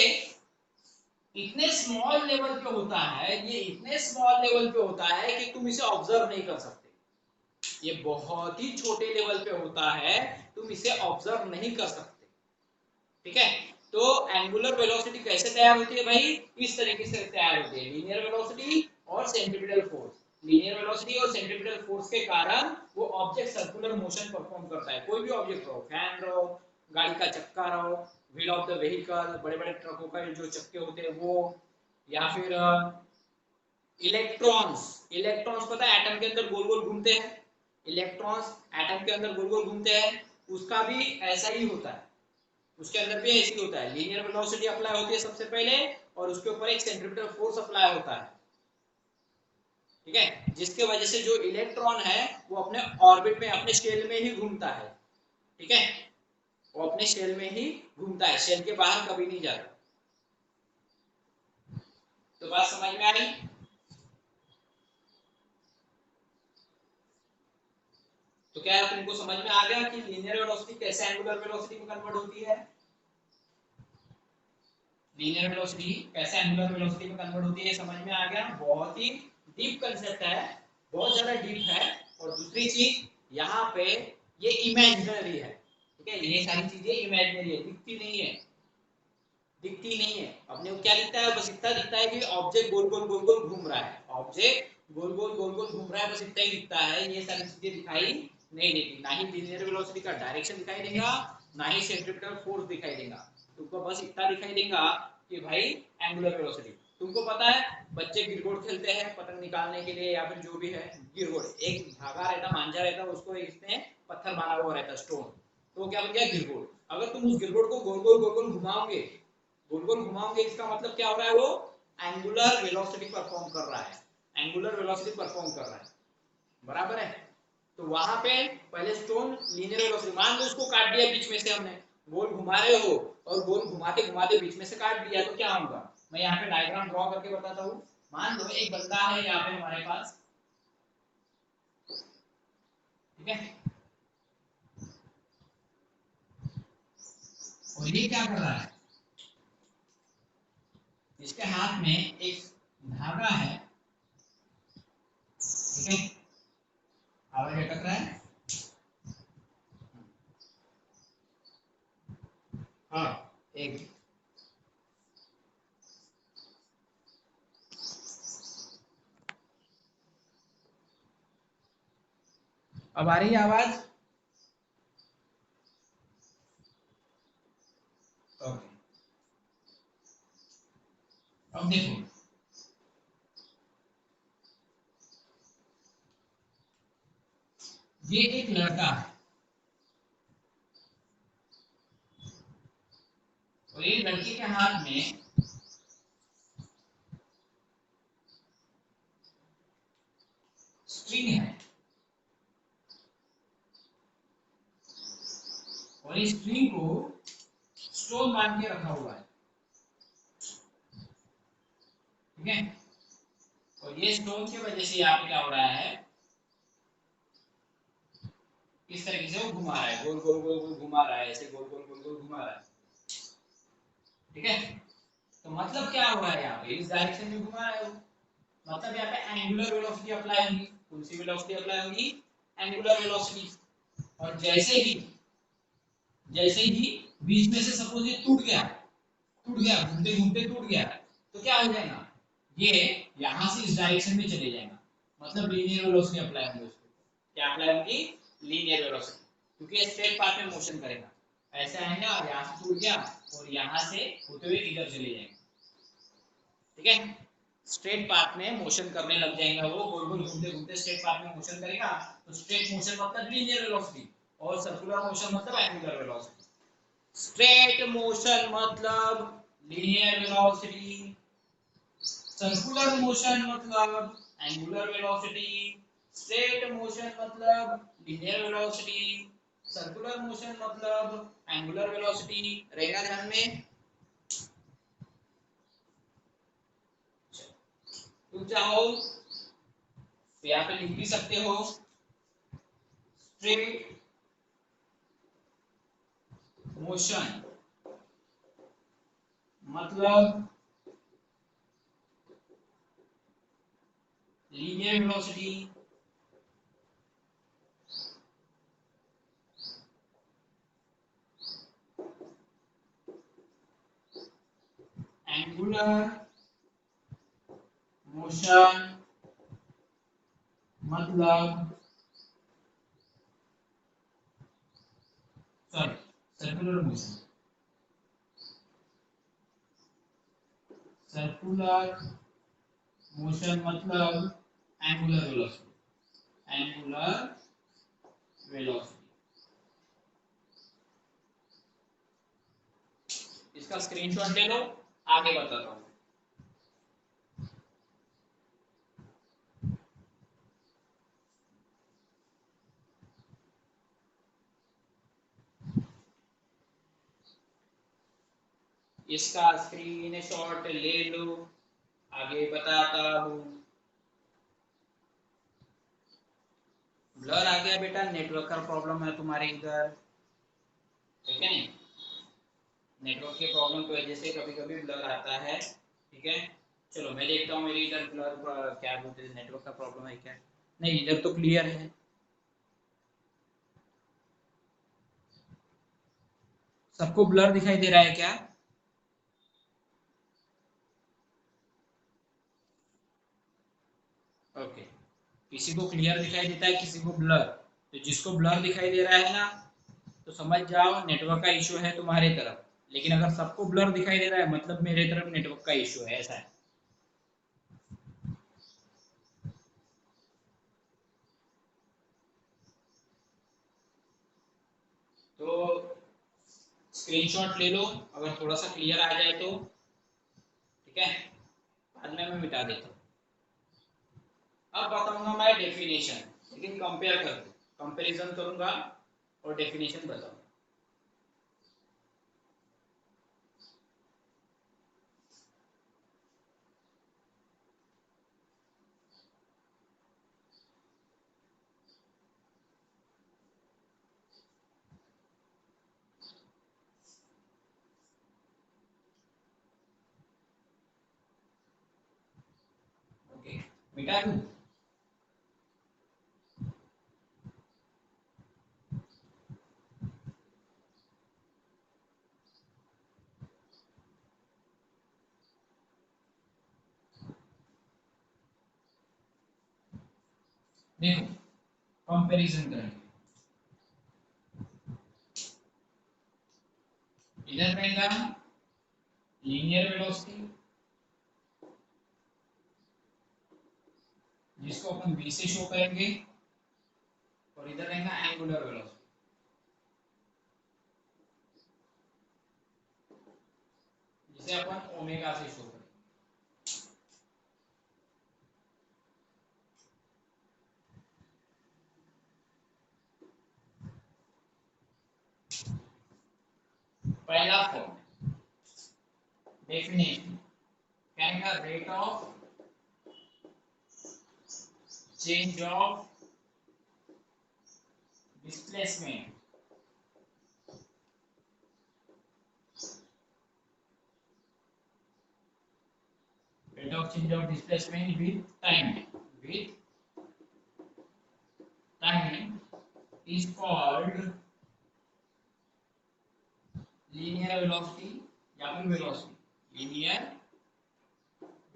इतने स्मॉल लेवल पे होता है, ये इतने स्मॉल लेवल पे होता है कि तुम इसे ऑब्जर्व नहीं कर सकते, ये बहुत ही छोटे लेवल पे होता है, तुम इसे ऑब्जर्व नहीं कर सकते, ठीक है। तो एंगुलर वेलोसिटी कैसे तैयार होती है भाई, इस तरीके से तैयार होती है, लीनियर वेलोसिटी और सेंट्रीपिटल फोर्स, लीनियर वेलोसिटी और सेंट्रीपिटल फोर्स के कारण वो ऑब्जेक्ट सर्कुलर मोशन परफॉर्म करता है, कोई भी ऑब्जेक्ट रहो, फैन रहो, गाड़ी का चक्का रहो, व्हील ऑफ द व्हीकल, बड़े बड़े ट्रकों का जो चक्के होते हैं वो, या फिर इलेक्ट्रॉन्स, इलेक्ट्रॉन्स पता है एटम के अंदर गोल गोल घूमते हैं, इलेक्ट्रॉन्स एटम के अंदर गोल गोल घूमते हैं, उसका भी ऐसा ही होता है, उसके अंदर भी ऐसे ही होता है, लीनियर वेलोसिटी अप्लाई होती है सबसे पहले और उसके ऊपर एक सेंट्रीपिटल फोर्स अप्लाई होता है, ठीक है, जिसके वजह से जो इलेक्ट्रॉन है वो अपने ऑर्बिट में, अपने शेल में ही घूमता है, ठीक है, वो अपने शेल में ही घूमता है, शेल के बाहर कभी नहीं जाता। तो बात समझ में आई, तो क्या तुमको समझ में आ गया कि लीनियर वेलोसिटी कैसे एंगुलर वेलोसिटी में कन्वर्ट होती है, लीनियर वेलोसिटी कैसे एंगुलर वेलोसिटी में कन्वर्ट होती है, समझ में आ गया। बहुत ही डीप कांसेप्ट है, बहुत ज्यादा डीप है। और दूसरी चीज यहाँ पे ये इमेजिनरी है, ठीक है, ये सारी चीजें इमेजिनरी है, दिखती नहीं है, दिखती नहीं है। अपने को क्या दिखता है, बस इतना दिखता है कि ऑब्जेक्ट गोल गोल गोल गोल घूम रहा है, ऑब्जेक्ट गोल गोल गोल गोल घूम रहा है, बस इतना ही दिखता है। ये सारी चीजें दिखाई नहीं देती, ना ही लीनियर वेलोसिटी का डायरेक्शन दिखाई देगा, ना ही सेंट्रीपिटल फोर्स दिखाई देगा। तुमको बस इतना दिखाई देगा कि भाई एंगुलर वेलोसिटी। तुमको पता है बच्चे गिरगोट खेलते हैं पतंग निकालने के लिए, या फिर जो भी है गिरगोट, एक धागा रहता, मांझा रहता, उसको इसमें पत्थर मारा हुआ रहता, स्टोन, तो क्या बन गया गिरगोट। अगर तुम उस गिरगोट को गोल गोल गोल गोल घुमाओगे, गोल गोल घुमाओगे, इसका मतलब क्या हो रहा है, वो एंगुलर वेलोसिटी परफॉर्म कर रहा है, एंगुलर वेलोसिटी परफॉर्म कर रहा है, बराबर है। तो वहां पे पहले स्टोन लीनियर वेलोसिटी, मान लो उसको काट दिया बीच में से, हमने गोल घुमा रहे हो और गोल घुमाते घुमाते बीच में से काट दिया, तो क्या होगा, मैं यहाँ पे डायग्राम ड्रॉ करके बताता हूँ। मान लो एक बंदा है यहाँ पे हमारे पास, ठीक है, और ये क्या कर रहा है, इसके हाथ में एक धागा है, ठीक है, आवाज अटक रहा है, हाँ एक, अब आ रही है आवाज, ओके। अब देखो, ये एक लड़का है और ये लड़के के हाथ में स्ट्रिंग है, और इस स्ट्रिंग को स्टोन बांध के रखा हुआ है, ठीक है, और ये स्टोन की वजह से यहाँ पे क्या हो रहा है, इस तरीके से वो घुमा रहा है, गोल गोल गोल गोल घुमा रहा है, ऐसे गोल गोल गोल गोल घुमा रहा है, ठीक है। तो मतलब क्या हो रहा है, यहाँ पे इस डायरेक्शन में घुमा रहा है वो, मतलब यहाँ पे एंगुलर वेलोसिटी अप्लाई होगी, कौन सी वेलोसिटी अप्लाई होगी, एंगुलर वेलोसिटी। और जैसे ही बीच में से सपोज ये टूट गया घूमते घूमते टूट गया, तो क्या हो जाएगा, ये यहां से इस डायरेक्शन में चले जाएगा, मतलब लीनियर वेलोसिटी अप्लाई होगी उसको, क्या अप्लाई होगी, लीनियर वेलोसिटी, क्योंकि ये स्ट्रेट पाथ में मोशन करेगा, ऐसे आएगा और यहाँ से टूट गया और यहाँ से होते हुए इधर चले जाएंगे, ठीक है, स्ट्रेट पाथ में मोशन करने लग जाएगा, वो गोल गोल घूमते घूमते स्ट्रेट पाथ में मोशन करेगा, तो स्ट्रेट मोशन मतलब लीनियर वेलोसिटी, और सर्कुलर मोशन मतलब एंगुलर वेलोसिटी। स्ट्रेट मोशन मतलब लीनियर वेलोसिटी, सर्कुलर मोशन मतलब एंगुलर वेलोसिटी, स्ट्रेट मोशन मतलब लीनियर वेलोसिटी, सर्कुलर मोशन मतलब एंगुलर वेलोसिटी, रहेगा ध्यान में। तुम चाहो तो यहाँ पे लिख भी सकते हो, स्ट्रेट मोशन मतलब लीनियर वेलोसिटी, एंगुलर मोशन मतलब sorry circular motion, circular motion मतलब एंगुलर वेलोसिटी, एंगुलर वेलोसिटी। इसका स्क्रीनशॉट ले लो, आगे बताता हूँ। इसका स्क्रीनशॉट ले लो, आगे बताता हूँ। ब्लर आ गया बेटा, नेटवर्क का प्रॉब्लम है तुम्हारे इधर, ठीक है नहीं, नेटवर्क के प्रॉब्लम की वजह से कभी कभी ब्लर आता है, ठीक है। चलो मैं देखता हूँ मेरी इधर ब्लर क्या बोलते हैं, नेटवर्क का प्रॉब्लम है क्या, नहीं इधर तो क्लियर है। सबको ब्लर दिखाई दे रहा है क्या, किसी को क्लियर दिखाई देता है, किसी को ब्लर। तो जिसको ब्लर दिखाई दे रहा है ना, तो समझ जाओ नेटवर्क का इशू है तुम्हारे तरफ। लेकिन अगर सबको ब्लर दिखाई दे रहा है मतलब मेरे तरफ नेटवर्क का इशू है, ऐसा है। तो स्क्रीनशॉट ले लो, अगर थोड़ा सा क्लियर आ जाए तो ठीक है, बाद में मैं मिटा देता हूँ। अब बताऊंगा मैं डेफिनेशन, लेकिन कंपेयर कर कंपैरिजन करूंगा और डेफिनेशन बताऊंगा। ओके, मिटा दूं? देखो कंपैरिजन करेंगे, इधर रहेगा लीनियर वेलोसिटी जिसको अपन v से शो करेंगे, और इधर रहेगा एंगुलर वेलोसिटी जिसे अपन ओमेगा से शो करेंगे। पहला फॉर्म डेफिनेशन क्या है, rate of change of displacement rate of change of displacement with time is called linear velocity या फिर velocity, linear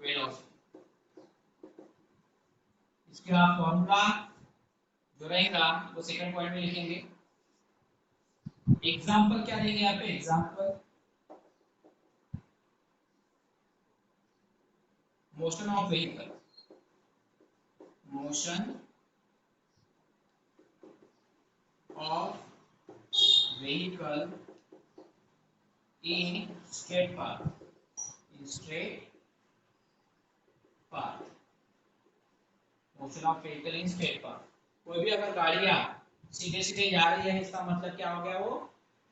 velocity। इसका फॉर्मूला जो रहेगा वो सेकंड पॉइंट में लिखेंगे। एग्जांपल क्या देंगे यहाँ पे, example motion of vehicle, motion of vehicle in straight path, in straight path, motion of vehicle in straight path। कोई भी अगर गाड़ियां सीधे सीधे जा रही है इसका मतलब क्या हो गया, वो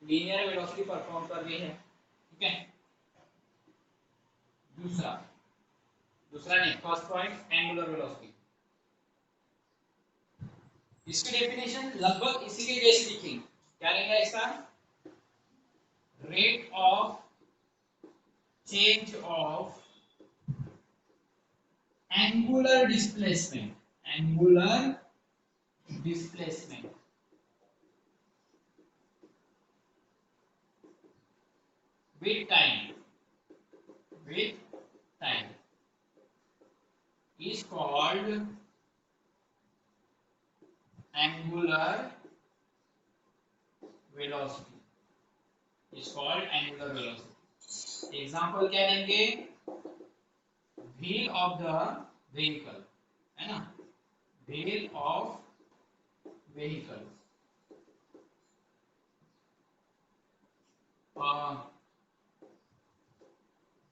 लीनियर वेलोसिटी परफॉर्म कर रही है, ठीक है। दूसरा नहीं, फर्स्ट पॉइंट एंगुलर वेलोसिटी, इसकी डेफिनेशन लगभग इसी के जैसी लिखेंगे। क्या रहेगा इसका, rate of change of angular displacement with time is called angular velocity, example क्या देंगे, व्हील ऑफ द व्हीकल है ना, व्हील ऑफ व्हीकल,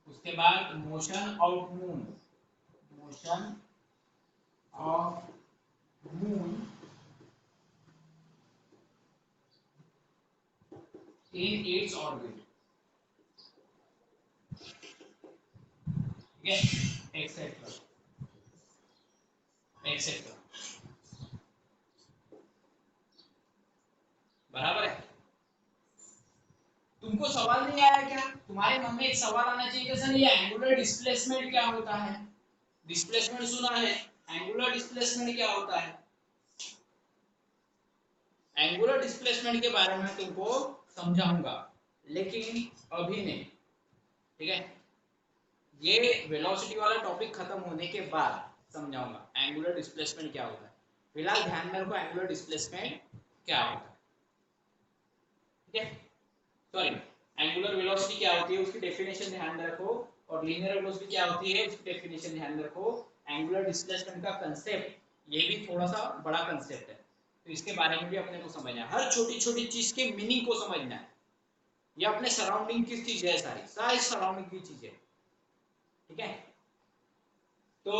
उसके बाद motion of moon in its orbit, ठीक है, एक्सेट्रा बराबर है। तुमको सवाल नहीं आया क्या, तुम्हारे मन में एक सवाल आना चाहिए कि सर ये एंगुलर डिस्प्लेसमेंट क्या होता है, डिस्प्लेसमेंट सुना है, एंगुलर डिस्प्लेसमेंट क्या होता है। एंगुलर डिस्प्लेसमेंट के बारे में तुमको समझाऊंगा, लेकिन अभी नहीं, ठीक है। ये वेलोसिटी वाला टॉपिक खत्म होने के बाद समझाऊंगा एंगुलर डिस्प्लेसमेंट क्या होता है। फिलहाल ध्यान में रखो एंगुलर डिस्प्लेसमेंट क्या होता है, ठीक है। सॉरी, एंगुलर वेलोसिटी क्या होती है उसकी डेफिनेशन ध्यान में रखो, और लीनियर वेलोसिटी क्या होती है उसकी डेफिनेशन ध्यान में रखो। एंगुलर डिस्प्लेसमेंट का कंसेप्ट ये भी थोड़ा सा बड़ा कंसेप्ट है, तो इसके बारे में भी अपने को समझना है। हर छोटी छोटी चीज के मीनिंग को समझना है। ये अपने सराउंडिंग की चीजें है, सारी सारी सराउंडिंग की चीजें, ठीक है। तो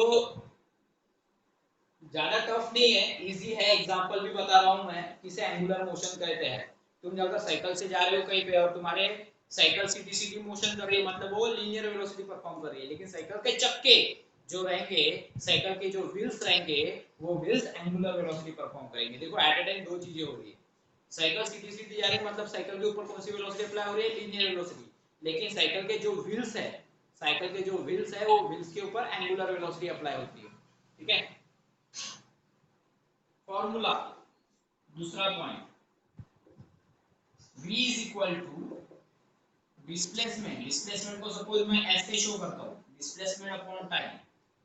ज्यादा टफ नहीं है, इजी है। एग्जांपल भी बता रहा हूं मैं किसे एंगुलर मोशन कहते हैं। तुम अगर साइकिल से जा रहे हो कहीं पे और तुम्हारे साइकिल सीधी सीधी मोशन कर रही है, मतलब वो लीनियर वेलोसिटी परफॉर्म कर रही है, लेकिन साइकिल के चक्के जो रहेंगे, साइकिल के जो व्हील्स रहेंगे, वो व्हील्स एंगुलर वेलोसिटी परफॉर्म करेंगे। देखो एट ए टाइम दो चीजें हो रही है। साइकिल सीधी सीधी जा रही है, मतलब साइकिल के ऊपर कौन सी वेलोसिटी अप्लाई हो रही है, लीनियर वेलोसिटी। लेकिन साइकिल के जो व्हील्स है, साइकिल के जो व्हील्स है वो व्हील्स के ऊपर एंगुलर वेलोसिटी अप्लाई होती है, ठीक है। फॉर्मूला दूसरा point, v is equal to displacement. Displacement को सपोज मैं ऐसे शो करता हूँ, डिस्प्लेसमेंट अपॉन टाइम,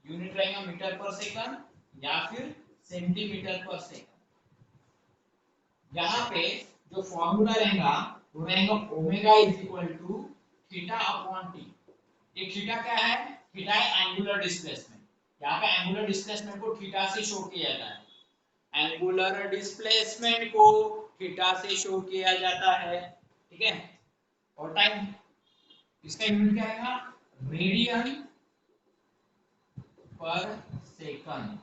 यूनिट रहेगा मीटर पर सेकंड या फिर सेंटीमीटर पर सेकंड। यहाँ पे जो फॉर्मूला रहेगा वो रहेगा omega is equal to theta upon T. ये थीटा क्या है, थीटा है एंगुलर डिस्प्लेसमेंट। यहाँ पे एंगुलर डिस्प्लेसमेंट को थीटा से शो किया जाता है, एंगुलर डिस्प्लेसमेंट को थीटा से शो किया जाता है, ठीक है। और टाइम, इसका यूनिट क्या आएगा, रेडियन पर सेकंड,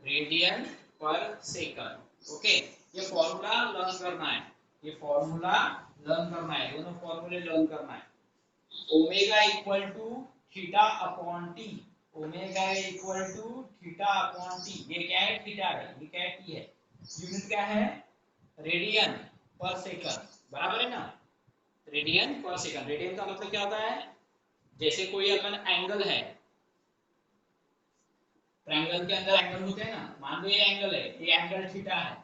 रेडियन पर सेकंड, ओके। ये फॉर्मूला लर्न करना है, ये फॉर्मूला लर्न करना है, दोनों फॉर्मूले लर्न करना है। Omega equal to theta upon T, omega equal to theta upon T. ये क्या है, थीटा है, ये क्या है, टी है। यूनिट क्या है, रेडियन पर सेकंड, बराबर है ना। रेडियन पर सेकंड, रेडियन का मतलब क्या होता है, जैसे कोई अपन एंगल है, ट्रायंगल के अंदर एंगल होते हैं ना, मान लो ये एंगल है, ये एंगल थीटा है,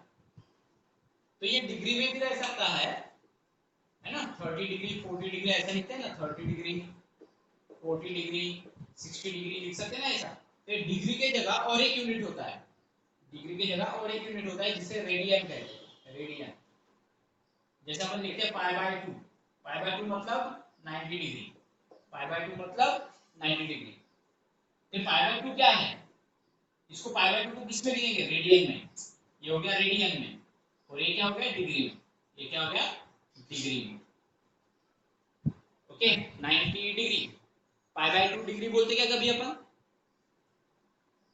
तो ये डिग्री में भी रह सकता है ना। 30 डिग्री 40 डिग्री ऐसा लिखते हैं ना, 30 डिग्री 40 डिग्री 60 डिग्री लिख सकते हैं ना ऐसा। तो डिग्री के जगह और एक यूनिट होता है, डिग्री की जगह और एक यूनिट होता है जिसे रेडियन कहते हैं, रेडियन। जैसे अपन लिखते हैं पाई बाय 2, पाई बाय 2 मतलब 90 डिग्री, पाई बाय 2 मतलब 90 डिग्री। तो पाई बाय 2 क्या है, इसको पाई बाय 2 को किस में लिखेंगे, रेडियन में। ये हो गया रेडियन में, और ये क्या हो गया, डिग्री में। ये क्या हो गया, डिग्री में, okay. 90 degree, pi by 2 degree बोलते क्या कभी अपन,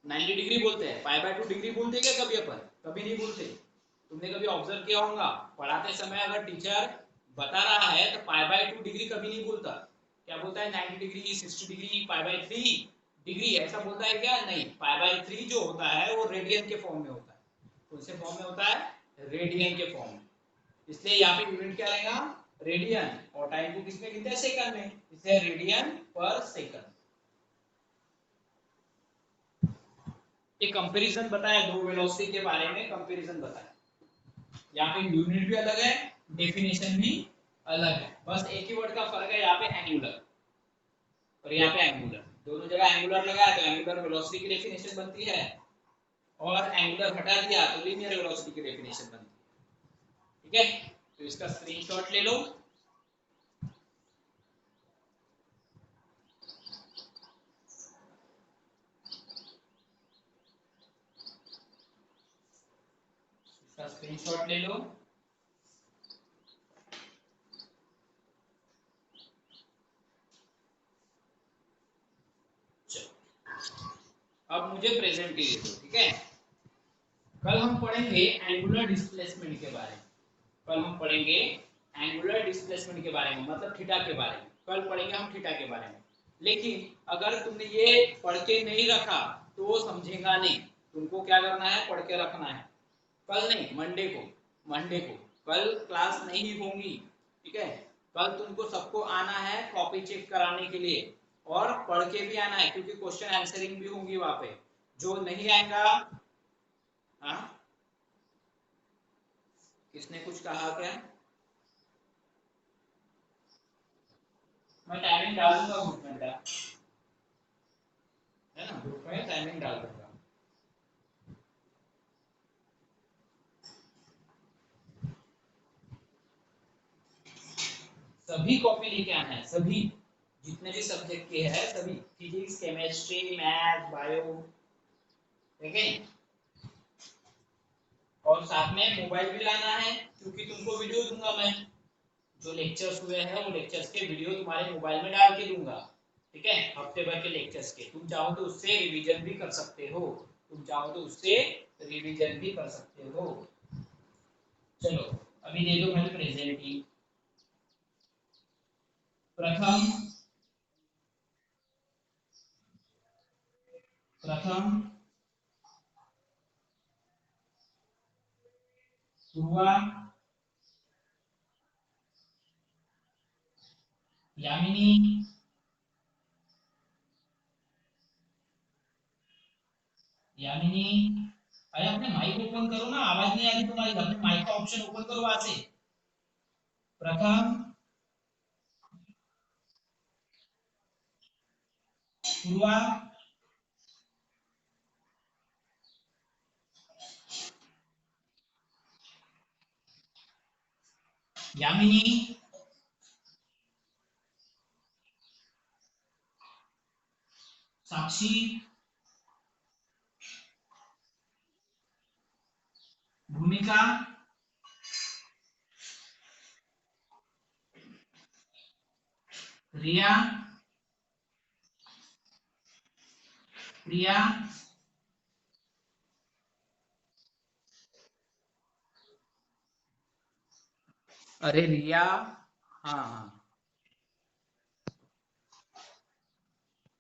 90 डिग्री बोलते हैं, पाई बाय 2 डिग्री बोलते क्या कभी अपन, कभी नहीं बोलते। तुमने कभी ऑब्जर्व किया होगा, पढ़ाते समय अगर टीचर बता रहा है तो पाई बाय 2 डिग्री कभी नहीं बोलता। क्या बोलता है, 90 degree 60 degree pi by 3 degree, ऐसा बोलता है क्या, नहीं। पाई बाय 3 जो होता है वो रेडियन के फॉर्म में होता है। कौन से फॉर्म में होता है, रेडियन के फॉर्म में। इसलिए यहाँ पे यूनिट क्या रहेगा, रेडियन, और टाइम को किसमें गिनते हैं, सेकंड में, इसलिए रेडियन पर सेकंड। एक कंपैरिजन बताया, दो वेलोसिटी के बारे में कंपैरिजन बताया। यहाँ पे यूनिट भी अलग है, डेफिनेशन भी अलग है, बस एक ही वर्ड का फर्क है, यहाँ पे एंगुलर और यहाँ पे एंगुलर। दोनों जगह एंगुलर लगाया तो एंगुलर वेलोसिटी की डेफिनेशन बनती है, और एंगुलर हटा दिया तो लीनियर वेलोसिटी की डेफिनेशन बनती है, ठीक है। तो इसका स्क्रीनशॉट ले लो। इसका स्क्रीनशॉट ले लो। अब मुझे प्रेजेंट के लिए दो, ठीक है। कल हम पढ़ेंगे एंगुलर डिस्प्लेसमेंट के बारे में, कल हम पढ़ेंगे एंगुलर डिस्प्लेसमेंट के बारे में, मतलब थीटा के बारे में। कल पढ़ेंगे हम थीटा के बारे में। लेकिन अगर तुमने ये पढ़ के नहीं रखा तो वो समझेगा नहीं। तुमको क्या करना है, पढ़ के रखना है। कल नहीं, मंडे को, मंडे को। कल क्लास नहीं होंगी, ठीक है। कल तुमको सबको आना है कॉपी चेक कराने के लिए, और पढ़ के भी आना है, क्योंकि क्वेश्चन आंसरिंग भी होंगी वहां पे। जो नहीं आएगा, हाँ, किसने कुछ कहा क्या, मैं टाइमिंग डालूंगा ग्रुप में, है ना, ग्रुप में असाइनमेंट डाल दूंगा। सभी कॉपी लेके आना है, सभी जितने भी सब्जेक्ट के हैं सभी, फिजिक्स, केमिस्ट्री, मैथ, बायो, ठीक है। और साथ में मोबाइल भी लाना है, क्योंकि तुमको वीडियो दूंगा मैं, जो लेक्चर्स हुए हैं वो लेक्चर्स के वीडियो तुम्हारे मोबाइल में डाल के दूंगा, ठीक है। हफ्ते भर के लेक्चर्स के, तुम चाहो तो उससे रिवीजन भी कर सकते हो, तुम चाहो तो उससे रिवीजन भी कर सकते हो। चलो अभी दे दो भाई प्रेजेंटी। प्रथम प्रथम पूर्वा यामिनी यामिनी, अरे अपने माइक ओपन करो ना, आवाज नहीं आ रही तुम्हारी, अपने माइक का ऑप्शन ओपन करो वहां से। प्रथम पूर्वा यामिनी साक्षी भूमिका रिया प्रिया अरे रिया, हाँ हाँ